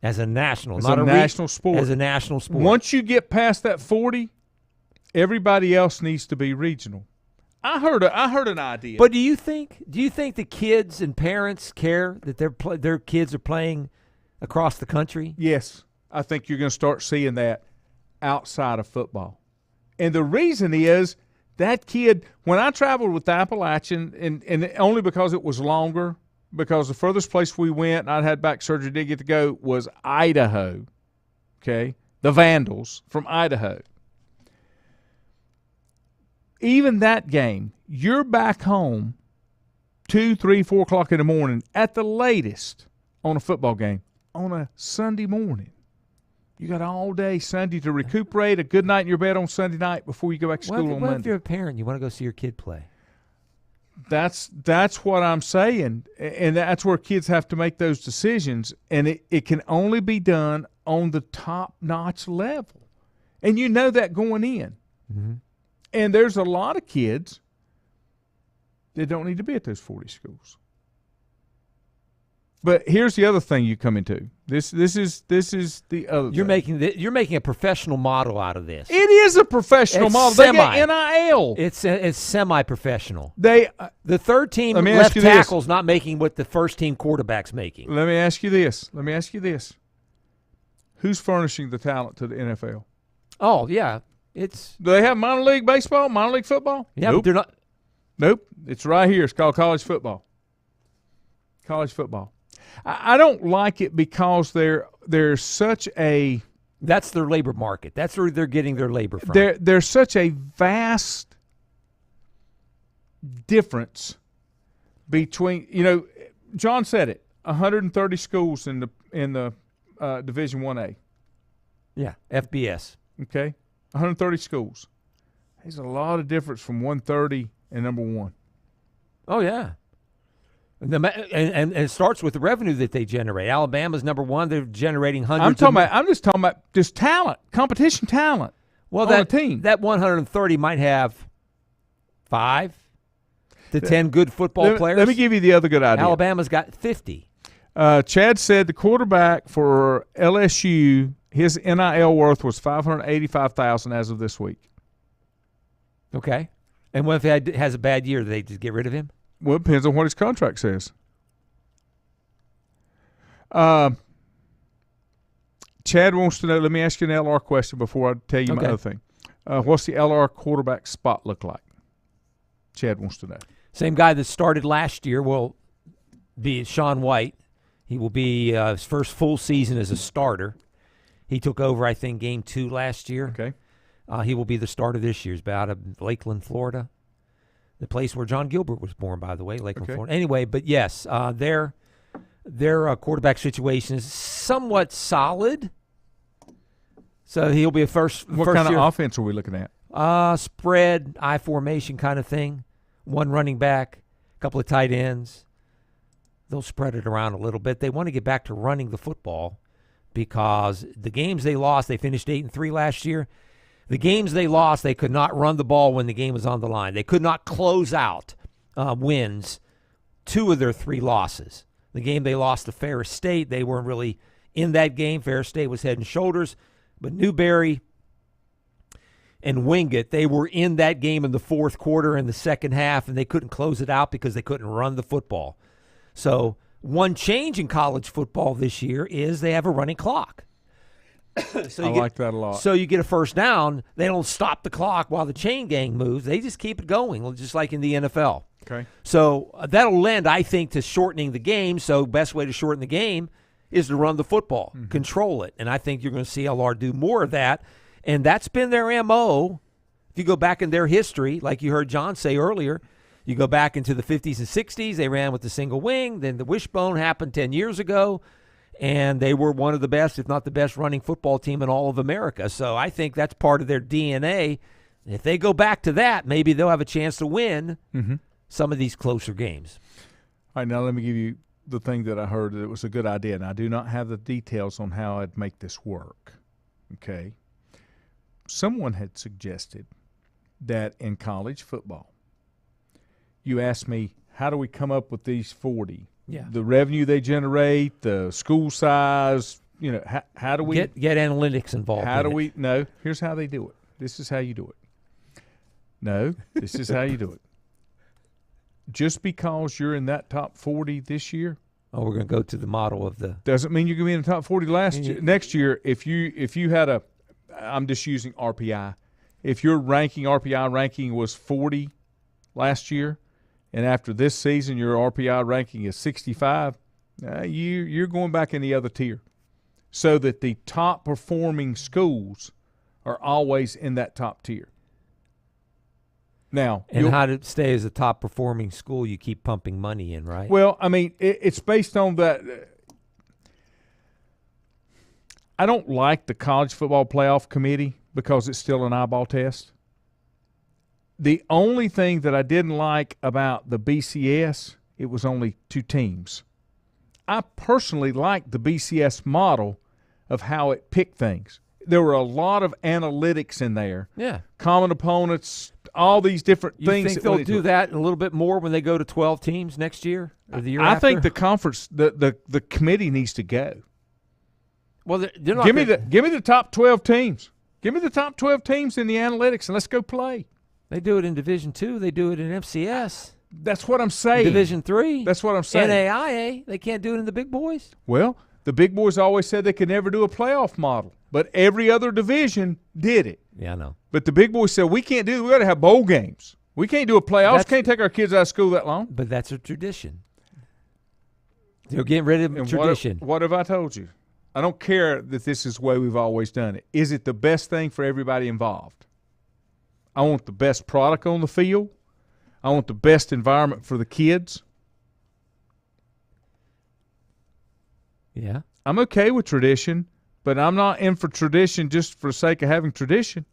As a national, national sport. As a national sport. Once you get past that 40, everybody else needs to be regional. I heard an idea. But do you think the kids and parents care that their kids are playing across the country? Yes, I think you're going to start seeing that outside of football. And the reason is that kid, when I traveled with the Appalachian, and only because it was longer, because the furthest place we went, and I'd had back surgery, didn't get to go, was Idaho, okay? The Vandals from Idaho. Even that game, you're back home 2, 3, 4 o'clock in the morning at the latest on a football game on a Sunday morning. You got all day Sunday to recuperate, a good night in your bed on Sunday night before you go back to school on Monday. What if you're a parent, you want to go see your kid play? That's what I'm saying, and that's where kids have to make those decisions, and it can only be done on the top-notch level. And you know that going in. Mm-hmm. And there's a lot of kids that don't need to be at those 40 schools. But here's the other thing you come into. This is the other. You're making a professional model out of this. It is a professional model. They get NIL. It's semi-professional. The third team left tackle's not making what the first team quarterback's making. Let me ask you this. Who's furnishing the talent to the NFL? Oh yeah, do they have minor league baseball, minor league football? Yeah, nope. But they're not. Nope. It's right here. It's called college football. College football. I don't like it because there's such a – that's their labor market. That's where they're getting their labor from. There's such a vast difference between – John said it, 130 schools in the Division 1A. Yeah, FBS. Okay, 130 schools. There's a lot of difference from 130 and number 1. Oh, yeah. And it starts with the revenue that they generate. Alabama's number 1. They're generating hundreds. I'm just talking about just talent, competition talent. Well, on a team. That 130 might have 5 to 10 good football players. Let me give you the other good idea. Alabama's got 50. Chad said the quarterback for LSU, his NIL worth was $585,000 as of this week. Okay. And what if he has a bad year? Do they just get rid of him? Well, it depends on what his contract says. Chad wants to know, let me ask you an LR question before I tell you my other thing. What's the LR quarterback spot look like? Chad wants to know. Same guy that started last year will be Sean White. He will be his first full season as a starter. He took over, I think, game 2 last year. Okay. He will be the starter this year. He's out of Lakeland, Florida, the place where John Gilbert was born, by the way, Lakeland, Florida. Anyway, but yes, their quarterback situation is somewhat solid. So he'll be a first. What first kind year, of offense are we looking at? Spread, I formation kind of thing. One running back, a couple of tight ends. They'll spread it around a little bit. They want to get back to running the football because the games they lost, they finished 8-3 last year. The games they lost, they could not run the ball when the game was on the line. They could not close out wins 2 of their 3 losses. The game they lost to Ferris State, they weren't really in that game. Ferris State was head and shoulders. But Newberry and Wingate, they were in that game in the fourth quarter and the second half, and they couldn't close it out because they couldn't run the football. So one change in college football this year is they have a running clock. I like that a lot. So you get a first down. They don't stop the clock while the chain gang moves. They just keep it going, just like in the NFL. Okay. So that'll lend, I think, to shortening the game. So best way to shorten the game is to run the football, control it. And I think you're going to see LR do more of that. And that's been their MO. If you go back in their history, like you heard John say earlier, you go back into the 50s and 60s, they ran with the single wing. Then the wishbone happened 10 years ago. And they were one of the best, if not the best, running football team in all of America. So I think that's part of their DNA. If they go back to that, maybe they'll have a chance to win some of these closer games. All right, now let me give you the thing that I heard that it was a good idea, and I do not have the details on how I'd make this work. Okay? Someone had suggested that in college football, you asked me, how do we come up with these 40? Yeah. The revenue they generate, the school size, how do we get analytics involved? How do we? No, here's how they do it. This is how you do it. No, this is how you do it. Just because you're in that top 40 this year, we're going to go to the model of the doesn't mean you're going to be in the top 40 next year. If you had I'm just using RPI. If your RPI ranking was 40 last year, and after this season your RPI ranking is 65, you're going back in the other tier. So that the top performing schools are always in that top tier. Now, and how to stay as a top performing school, you keep pumping money in, right? Well, I mean, it's based on that. I don't like the college football playoff committee because it's still an eyeball test. The only thing that I didn't like about the BCS, it was only 2 teams. I personally like the BCS model of how it picked things. There were a lot of analytics in there. Yeah. Common opponents, all these different things. You think they'll do that a little bit more when they go to 12 teams next year or the year after? I think the conference, the committee needs to go. Well, they're not. Give me the top 12 teams. Give me the top 12 teams in the analytics, and let's go play. They do it in Division II. They do it in FCS. That's what I'm saying. Division III. That's what I'm saying. NAIA. They can't do it in the big boys. Well, the big boys always said they could never do a playoff model, but every other division did it. Yeah, I know. But the big boys said, we can't do it. We got to have bowl games. We can't do a playoffs. Can't take our kids out of school that long. But that's a tradition. They're getting rid of tradition. What have I told you? I don't care that this is the way we've always done it. Is it the best thing for everybody involved? I want the best product on the field. I want the best environment for the kids. Yeah. I'm okay with tradition, but I'm not in for tradition just for the sake of having tradition.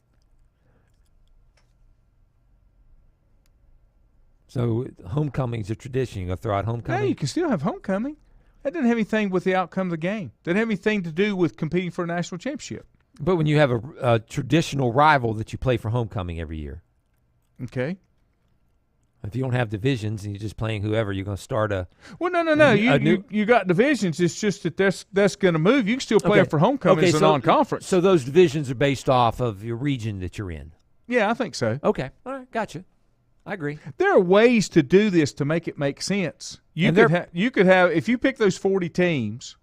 So homecoming's a tradition. You're going to throw out homecoming? Yeah, you can still have homecoming. That doesn't have anything with the outcome of the game. Doesn't have anything to do with competing for a national championship. But when you have a traditional rival that you play for homecoming every year. Okay. If you don't have divisions and you're just playing whoever, you're going to start a. Well, no. You got divisions. It's just that that's going to move. You can still play it for homecoming as a non-conference. So those divisions are based off of your region that you're in. Yeah, I think so. Okay, all right, gotcha. I agree. There are ways to do this to make it make sense. You could have if you pick those 40 teams,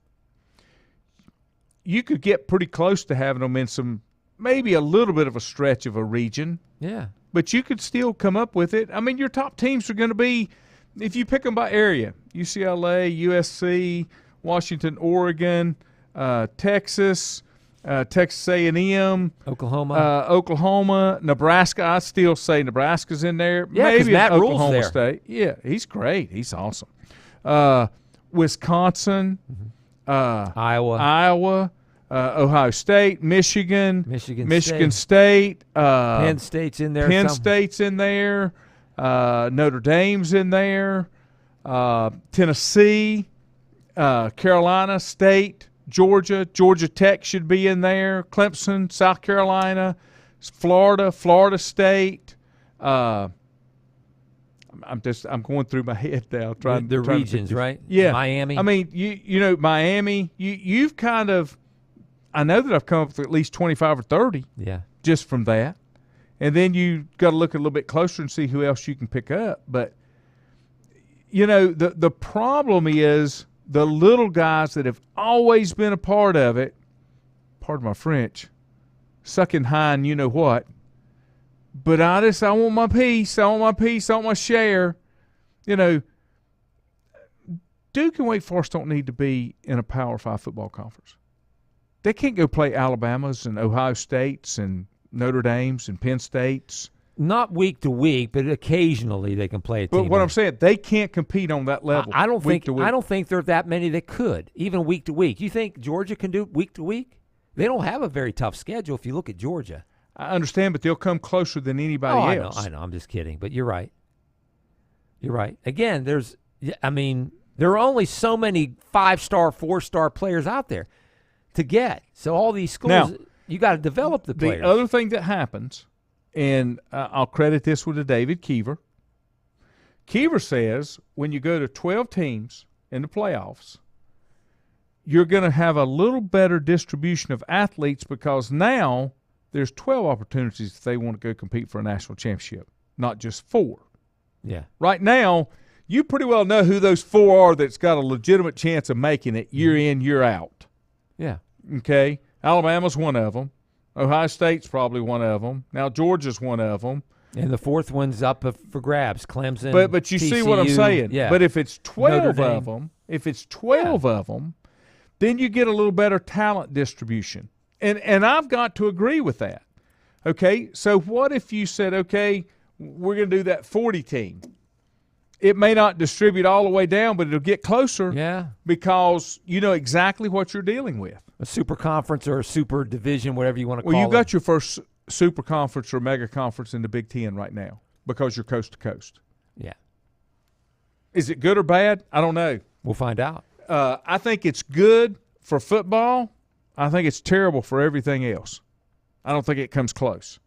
you could get pretty close to having them in some maybe a little bit of a stretch of a region. Yeah. But you could still come up with it. I mean, your top teams are going to be, if you pick them by area, UCLA, USC, Washington, Oregon, Texas, Texas A&M, Oklahoma, Nebraska. I still say Nebraska's in there. Yeah, because Matt Rule's Oklahoma there. State. Yeah, he's great. He's awesome. Wisconsin, Iowa. Ohio State, Michigan State, Penn State's in there. Notre Dame's in there, Tennessee, Carolina State, Georgia Tech should be in there, Clemson, South Carolina, Florida State. I'm going through my head now trying the trying regions, to right? Yeah, Miami. I mean, you know Miami. You've kind of. I know that I've come up with at least 25 or 30 just from that. And then you got to look a little bit closer and see who else you can pick up. But, you know, the problem is the little guys that have always been a part of it, pardon my French, sucking high and you know what. But I want my piece. I want my share. You know, Duke and Wake Forest don't need to be in a Power 5 football conference. They can't go play Alabamas and Ohio States and Notre Dames and Penn States. Not week to week, but occasionally they can play a team. But what I'm saying, they can't compete on that level. I don't think there are that many that could, even week to week. You think Georgia can do week to week? They don't have a very tough schedule if you look at Georgia. I understand, but they'll come closer than anybody else. I know. I'm just kidding, but you're right. You're right. Again, there are only so many 5-star, 4-star players out there to get. So all these schools, now, you got to develop the players. The other thing that happens, and I'll credit this one to David Keever. Keever says when you go to 12 teams in the playoffs, you're going to have a little better distribution of athletes because now there's 12 opportunities if they want to go compete for a national championship, not just 4. Yeah. Right now, you pretty well know who those 4 are that's got a legitimate chance of making it year in, year out. Yeah. Okay. Alabama's one of them. Ohio State's probably one of them. Now Georgia's one of them. And the 4th one's up for grabs. Clemson. But you TCU, see what I'm saying. Yeah. But if it's 12 of them, then you get a little better talent distribution. And I've got to agree with that. Okay, so what if you said, okay, we're going to do that 40 team. It may not distribute all the way down, but it'll get closer. Yeah. Because you know exactly what you're dealing with. A super conference or a super division, whatever you want to call it. Well, you got your first super conference or mega conference in the Big Ten right now because you're coast to coast. Yeah. Is it good or bad? I don't know. We'll find out. I think it's good for football. I think it's terrible for everything else. I don't think it comes close.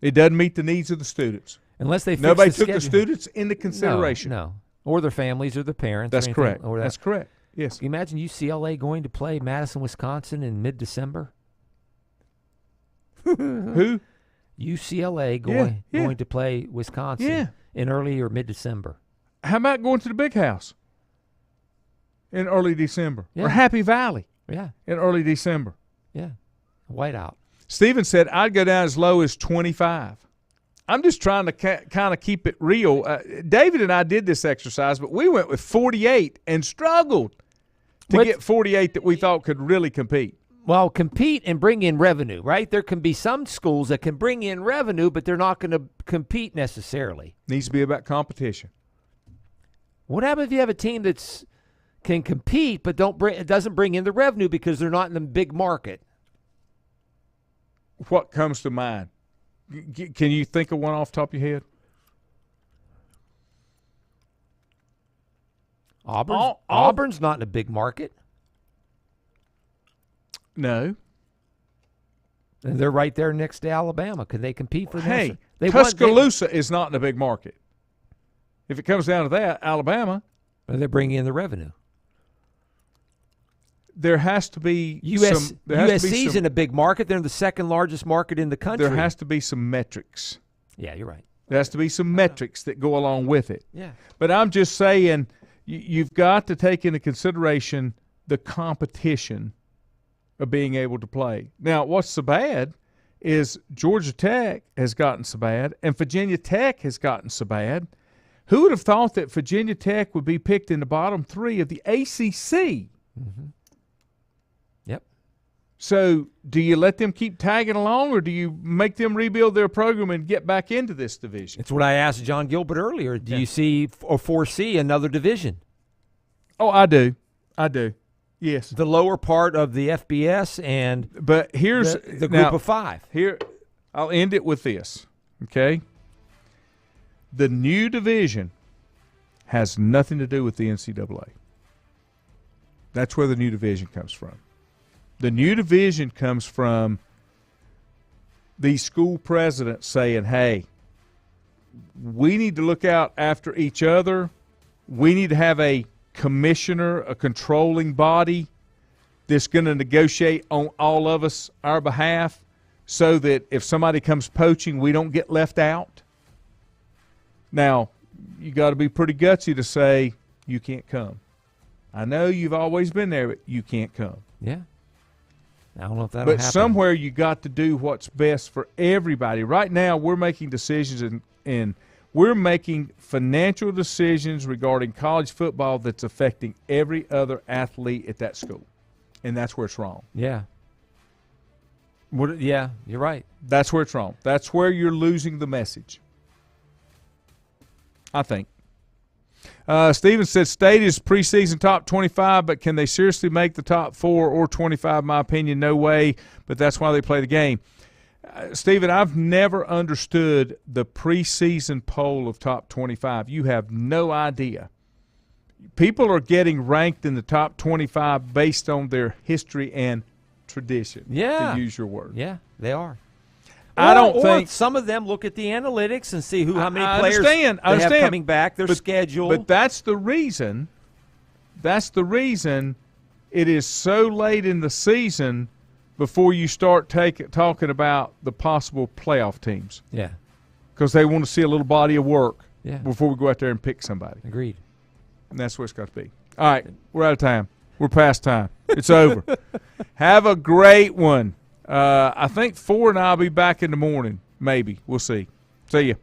It doesn't meet the needs of the students. Unless they fix Nobody the took schedule. the students into consideration. No. Or their families or their parents. That's or anything, correct. or that. That's correct. Yes. Can you imagine UCLA going to play Madison, Wisconsin in mid-December? Who? UCLA going to play Wisconsin in early or mid-December. How about going to the Big House in early December? Yeah. Or Happy Valley in early December? Yeah. Whiteout. Steven said, I'd go down as low as 25. I'm just trying to kind of keep it real. David and I did this exercise, but we went with 48 and struggled to get 48 that we thought could really compete. Well, compete and bring in revenue, right? There can be some schools that can bring in revenue, but they're not going to compete necessarily. Needs to be about competition. What happens if you have a team that's can compete but doesn't bring in the revenue because they're not in the big market? What comes to mind? Can you think of one off the top of your head? Auburn's not in a big market. No. And they're right there next to Alabama. Could they compete for that? Hey, Tuscaloosa is not in a big market. If it comes down to that, Alabama. But they're bringing in the revenue. There has to be USC's in a big market. They're the second largest market in the country. There has to be some metrics. Yeah, you're right. There has to be some metrics that go along with it. Yeah. But I'm just saying you've got to take into consideration the competition of being able to play. Now, what's so bad is Georgia Tech has gotten so bad and Virginia Tech has gotten so bad. Who would have thought that Virginia Tech would be picked in the bottom 3 of the ACC? Mm-hmm. Yep. So do you let them keep tagging along or do you make them rebuild their program and get back into this division? It's what I asked John Gilbert earlier. Do you see or foresee another division? Oh, I do. Yes. The lower part of the FBS and but here's the group of 5. Here, I'll end it with this, okay? The new division has nothing to do with the NCAA. That's where the new division comes from. The new division comes from the school presidents saying, hey, we need to look out after each other. We need to have a commissioner, a controlling body that's going to negotiate on all of us, our behalf, so that if somebody comes poaching, we don't get left out. Now, you got to be pretty gutsy to say you can't come. I know you've always been there, but you can't come. Yeah. I don't know if that'll happen. But somewhere you got to do what's best for everybody. Right now, we're making decisions and we're making financial decisions regarding college football that's affecting every other athlete at that school. And that's where it's wrong. Yeah. Yeah, you're right. That's where it's wrong. That's where you're losing the message, I think. Steven said State is preseason top 25, but can they seriously make the top 4 or 25? In my opinion, no way, but that's why they play the game. Steven, I've never understood the preseason poll of top 25. You have no idea. People are getting ranked in the top 25 based on their history and tradition, to use your word. Yeah, they are. I don't think some of them look at the analytics and see how many I players understand. they have coming back, their schedule. But that's the reason. That's the reason it is so late in the season before you start talking about the possible playoff teams. Yeah. Because they want to see a little body of work before we go out there and pick somebody. Agreed. And that's where it's got to be. All right, we're out of time. We're past time. It's over. Have a great one. I think 4 and I'll be back in the morning, maybe. We'll see. See you.